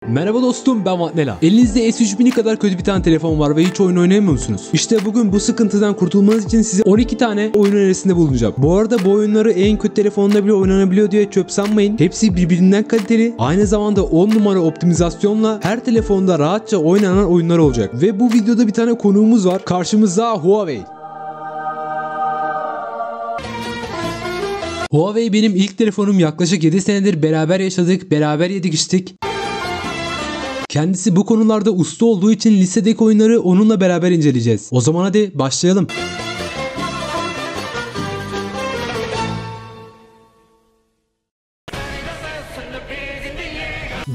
Merhaba dostum, ben Vatnela. Elinizde S3000'i kadar kötü bir tane telefon var ve hiç oyun oynayamıyor musunuz? İşte bugün bu sıkıntıdan kurtulmanız için size 12 tane oyun önerisinde bulunacağım. Bu arada bu oyunları en kötü telefonda bile oynanabiliyor diye çöp sanmayın. Hepsi birbirinden kaliteli, aynı zamanda 10 numara optimizasyonla her telefonda rahatça oynanan oyunlar olacak. Ve bu videoda bir tane konuğumuz var. Karşımızda Huawei. Huawei benim ilk telefonum, yaklaşık 7 senedir beraber yaşadık, beraber yedik içtik. Kendisi bu konularda usta olduğu için lisedeki oyunları onunla beraber inceleyeceğiz. O zaman hadi başlayalım.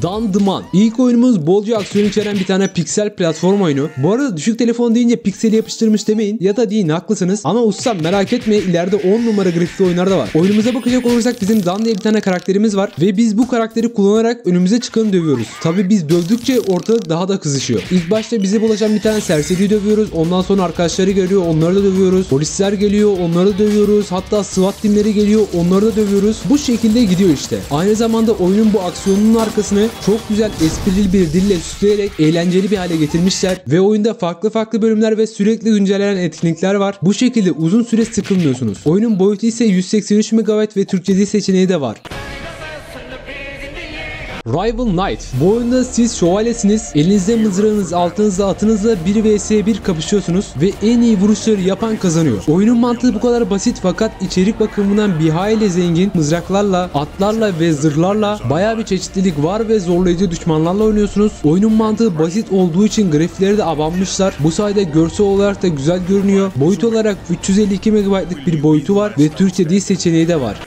Dandıman. İlk oyunumuz bolca aksiyon içeren bir tane piksel platform oyunu. Bu arada düşük telefon deyince pikseli yapıştırmış demeyin. Ya da deyin, haklısınız. Ama ustam merak etme, ileride 10 numara grafikli oyunlar da var. Oyunumuza bakacak olursak bizim Dan diye bir tane karakterimiz var. Ve biz bu karakteri kullanarak önümüze çıkanı dövüyoruz. Tabi biz dövdükçe ortalık daha da kızışıyor. İlk başta bize bulaşan bir tane serseriyi dövüyoruz. Ondan sonra arkadaşları geliyor, onları da dövüyoruz. Polisler geliyor, onları da dövüyoruz. Hatta SWAT timleri geliyor, onları da dövüyoruz. Bu şekilde gidiyor işte. Aynı zamanda oyunun bu aksiyonunun arkasını çok güzel esprili bir dille süsleyerek eğlenceli bir hale getirmişler ve oyunda farklı bölümler ve sürekli güncellenen etkinlikler var. Bu şekilde uzun süre sıkılmıyorsunuz. Oyunun boyutu ise 183 MB ve Türkçe dil seçeneği de var. Rival Knight. Bu oyunda siz şövalyesiniz. Elinizde mızrağınız, altınızda atınızla 1 vs 1 kapışıyorsunuz ve en iyi vuruşları yapan kazanıyor. Oyunun mantığı bu kadar basit fakat içerik bakımından bir hayli zengin. Mızraklarla, atlarla ve zırhlarla bayağı bir çeşitlilik var ve zorlayıcı düşmanlarla oynuyorsunuz. Oyunun mantığı basit olduğu için grafikleri de abanmışlar. Bu sayede görsel olarak da güzel görünüyor. Boyut olarak 352 MB'lık bir boyutu var ve Türkçe dil seçeneği de var.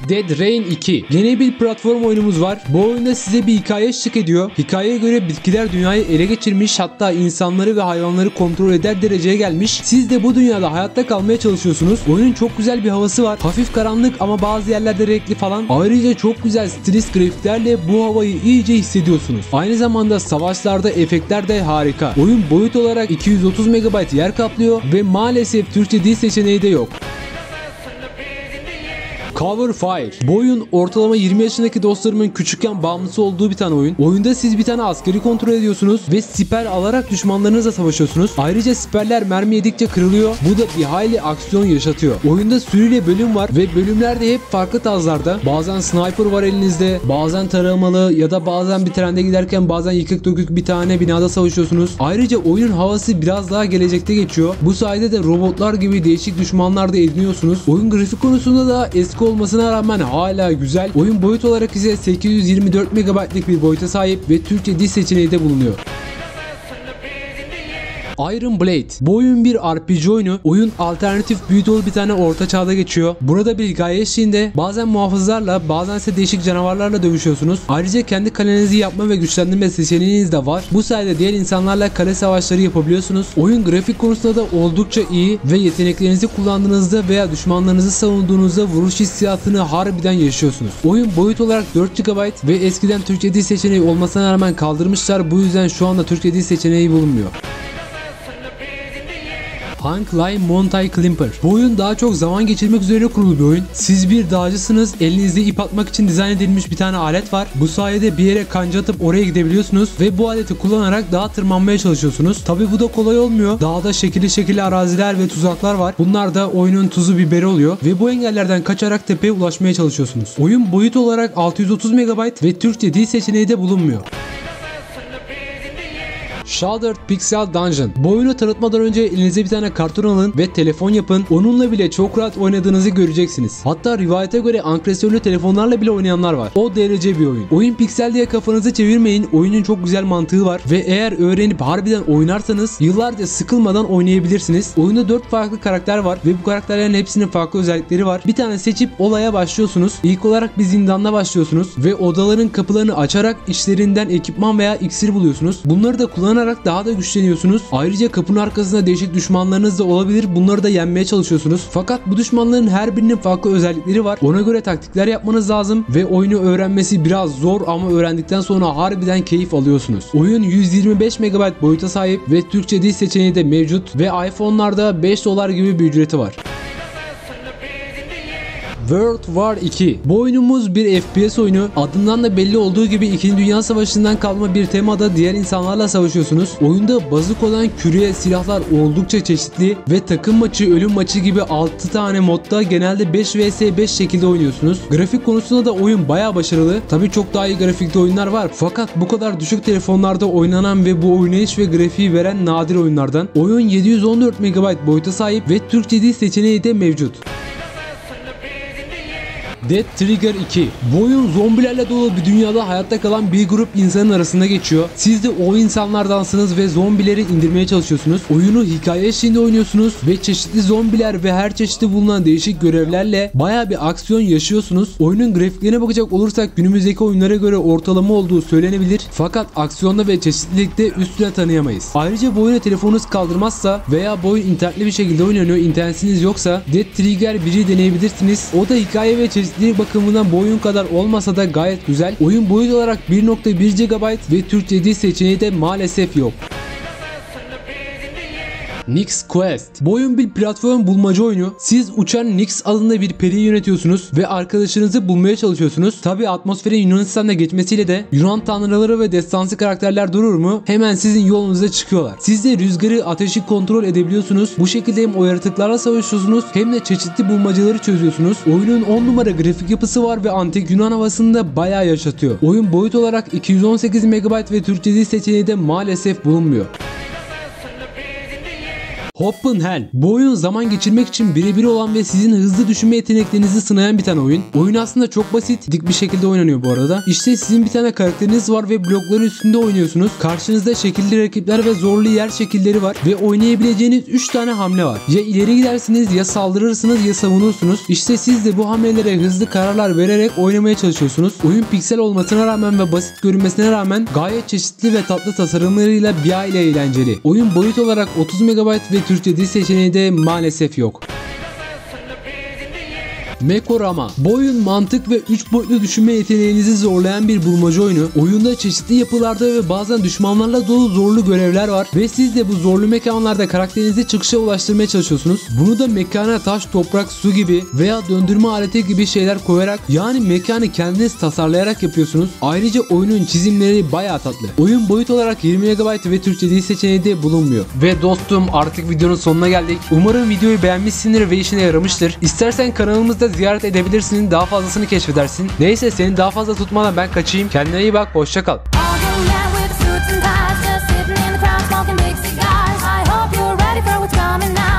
Dead Rain 2. Yeni bir platform oyunumuz var. Bu oyunda size bir hikaye eşlik ediyor. Hikayeye göre bitkiler dünyayı ele geçirmiş, hatta insanları ve hayvanları kontrol eder dereceye gelmiş. Siz de bu dünyada hayatta kalmaya çalışıyorsunuz. Oyunun çok güzel bir havası var. Hafif karanlık ama bazı yerlerde renkli falan. Ayrıca çok güzel stilist grafiklerle bu havayı iyice hissediyorsunuz. Aynı zamanda savaşlarda efektler de harika. Oyun boyut olarak 230 MB yer kaplıyor ve maalesef Türkçe dil seçeneği de yok. Cover Fire. Bu oyun ortalama 20 yaşındaki dostlarımın küçükken bağımlısı olduğu bir tane oyun. Oyunda siz bir tane askeri kontrol ediyorsunuz ve siper alarak düşmanlarınızla savaşıyorsunuz. Ayrıca siperler mermi yedikçe kırılıyor. Bu da bir hayli aksiyon yaşatıyor. Oyunda sürüyle bölüm var ve bölümlerde hep farklı tarzlarda. Bazen sniper var elinizde, bazen taramalı ya da bazen bir trende giderken bazen yıkık dökük bir tane binada savaşıyorsunuz. Ayrıca oyunun havası biraz daha gelecekte geçiyor. Bu sayede de robotlar gibi değişik düşmanlar da ediniyorsunuz. Oyun grafik konusunda da eski olmasına rağmen hala güzel. Oyun boyut olarak ise 824 MB'lık bir boyuta sahip ve Türkçe dil seçeneği de bulunuyor. Iron Blade. Bu oyun bir RPG oyunu. Oyun alternatif büyü dolu bir tane orta çağda geçiyor. Burada bir hikaye eşliğinde bazen muhafızlarla bazen ise değişik canavarlarla dövüşüyorsunuz. Ayrıca kendi kalenizi yapma ve güçlendirme seçeneğiniz de var. Bu sayede diğer insanlarla kale savaşları yapabiliyorsunuz. Oyun grafik konusunda da oldukça iyi ve yeteneklerinizi kullandığınızda veya düşmanlarınızı savunduğunuzda vuruş hissiyatını harbiden yaşıyorsunuz. Oyun boyut olarak 4 GB ve eskiden Türkçe dil seçeneği olmasına rağmen kaldırmışlar. Bu yüzden şu anda Türkçe dil seçeneği bulunmuyor. Hang Lime Mountain Climber. Bu oyun daha çok zaman geçirmek üzere kurulu bir oyun. Siz bir dağcısınız. Elinizde ip atmak için dizayn edilmiş bir tane alet var. Bu sayede bir yere kanca atıp oraya gidebiliyorsunuz ve bu aleti kullanarak dağa tırmanmaya çalışıyorsunuz. Tabi bu da kolay olmuyor. Dağda şekilli araziler ve tuzaklar var. Bunlar da oyunun tuzu biberi oluyor ve bu engellerden kaçarak tepeye ulaşmaya çalışıyorsunuz. Oyun boyut olarak 630 MB ve Türkçe dil seçeneği de bulunmuyor. Shuddered Pixel Dungeon. Bu oyunu tanıtmadan önce elinize bir tane karton alın ve telefon yapın. Onunla bile çok rahat oynadığınızı göreceksiniz. Hatta rivayete göre ankresörlü telefonlarla bile oynayanlar var. O derece bir oyun. Oyun piksel diye kafanızı çevirmeyin. Oyunun çok güzel mantığı var ve eğer öğrenip harbiden oynarsanız yıllarca sıkılmadan oynayabilirsiniz. Oyunda 4 farklı karakter var ve bu karakterlerin hepsinin farklı özellikleri var. Bir tane seçip olaya başlıyorsunuz. İlk olarak bir zindanda başlıyorsunuz ve odaların kapılarını açarak içlerinden ekipman veya iksir buluyorsunuz. Bunları da kullanarak daha da güçleniyorsunuz. Ayrıca kapının arkasında değişik düşmanlarınız da olabilir. Bunları da yenmeye çalışıyorsunuz. Fakat bu düşmanların her birinin farklı özellikleri var. Ona göre taktikler yapmanız lazım ve oyunu öğrenmesi biraz zor ama öğrendikten sonra harbiden keyif alıyorsunuz. Oyun 125 MB boyuta sahip ve Türkçe dil seçeneği de mevcut ve iPhone'larda $5 gibi bir ücreti var. World War 2. Bu oyunumuz bir FPS oyunu. Adından da belli olduğu gibi 2. Dünya Savaşı'ndan kalma bir temada diğer insanlarla savaşıyorsunuz. Oyunda bazuk olan küre silahlar oldukça çeşitli ve takım maçı, ölüm maçı gibi 6 tane modda genelde 5 vs 5 şekilde oynuyorsunuz. Grafik konusunda da oyun bayağı başarılı. Tabii çok daha iyi grafikli oyunlar var. Fakat bu kadar düşük telefonlarda oynanan ve bu oynayış ve grafiği veren nadir oyunlardan. Oyun 714 MB boyuta sahip ve Türkçe dil seçeneği de mevcut. Dead Trigger 2. Bu oyun zombilerle dolu bir dünyada hayatta kalan bir grup insanın arasında geçiyor. Siz de o insanlardansınız ve zombileri indirmeye çalışıyorsunuz. Oyunu hikaye eşliğinde oynuyorsunuz ve çeşitli zombiler ve her çeşitli bulunan değişik görevlerle bayağı bir aksiyon yaşıyorsunuz. Oyunun grafiklerine bakacak olursak günümüzdeki oyunlara göre ortalama olduğu söylenebilir. Fakat aksiyonda ve çeşitlilikte üstüne tanıyamayız. Ayrıca bu oyunu telefonunuz kaldırmazsa veya bu oyun internetli bir şekilde oynanıyor, internetiniz yoksa Dead Trigger 1'i deneyebilirsiniz. O da hikaye ve çeşitli bakımından bu oyun kadar olmasa da gayet güzel. Oyun boyut olarak 1.1 GB ve Türkçe dil seçeneği de maalesef yok. Nyx Quest. Bu oyun bir platform bulmaca oyunu. Siz uçan Nyx adında bir periyi yönetiyorsunuz ve arkadaşınızı bulmaya çalışıyorsunuz. Tabi atmosferin Yunanistan'da geçmesiyle de Yunan tanrıları ve destansı karakterler durur mu? Hemen sizin yolunuza çıkıyorlar. Siz de rüzgarı, ateşi kontrol edebiliyorsunuz. Bu şekilde hem o yaratıklarla savaşıyorsunuz hem de çeşitli bulmacaları çözüyorsunuz. Oyunun 10 numara grafik yapısı var ve antik Yunan havasını da bayağı yaşatıyor. Oyun boyut olarak 218 MB ve Türkçe dil seçeneği de maalesef bulunmuyor. Hoppen Hell. Bu oyun zaman geçirmek için birebir olan ve sizin hızlı düşünme yeteneklerinizi sınayan bir tane oyun. Oyun aslında çok basit, dik bir şekilde oynanıyor bu arada. İşte sizin bir tane karakteriniz var ve blokların üstünde oynuyorsunuz. Karşınızda şekilli rakipler ve zorlu yer şekilleri var ve oynayabileceğiniz 3 tane hamle var. Ya ileri gidersiniz, ya saldırırsınız, ya savunursunuz. İşte siz de bu hamlelere hızlı kararlar vererek oynamaya çalışıyorsunuz. Oyun piksel olmasına rağmen ve basit görünmesine rağmen gayet çeşitli ve tatlı tasarımlarıyla bir aile eğlenceli. Oyun boyut olarak 30 MB ve Türkçe dil seçeneği de maalesef yok. Mekorama. Bu oyun mantık ve 3 boyutlu düşünme yeteneğinizi zorlayan bir bulmaca oyunu. Oyunda çeşitli yapılarda ve bazen düşmanlarla dolu zorlu görevler var ve siz de bu zorlu mekanlarda karakterinizi çıkışa ulaştırmaya çalışıyorsunuz. Bunu da mekana taş, toprak, su gibi veya döndürme aleti gibi şeyler koyarak, yani mekanı kendiniz tasarlayarak yapıyorsunuz. Ayrıca oyunun çizimleri bayağı tatlı. Oyun boyut olarak 20 MB ve Türkçe dil seçeneği de bulunmuyor. Ve dostum, artık videonun sonuna geldik. Umarım videoyu beğenmişsindir ve işine yaramıştır. İstersen kanalımızda ziyaret edebilirsin, daha fazlasını keşfedersin. Neyse, seni daha fazla tutmadan ben kaçayım. Kendine iyi bak, hoşça kal. Sitting in the crowd, smoking big cigars. I hope you're ready for what's coming now.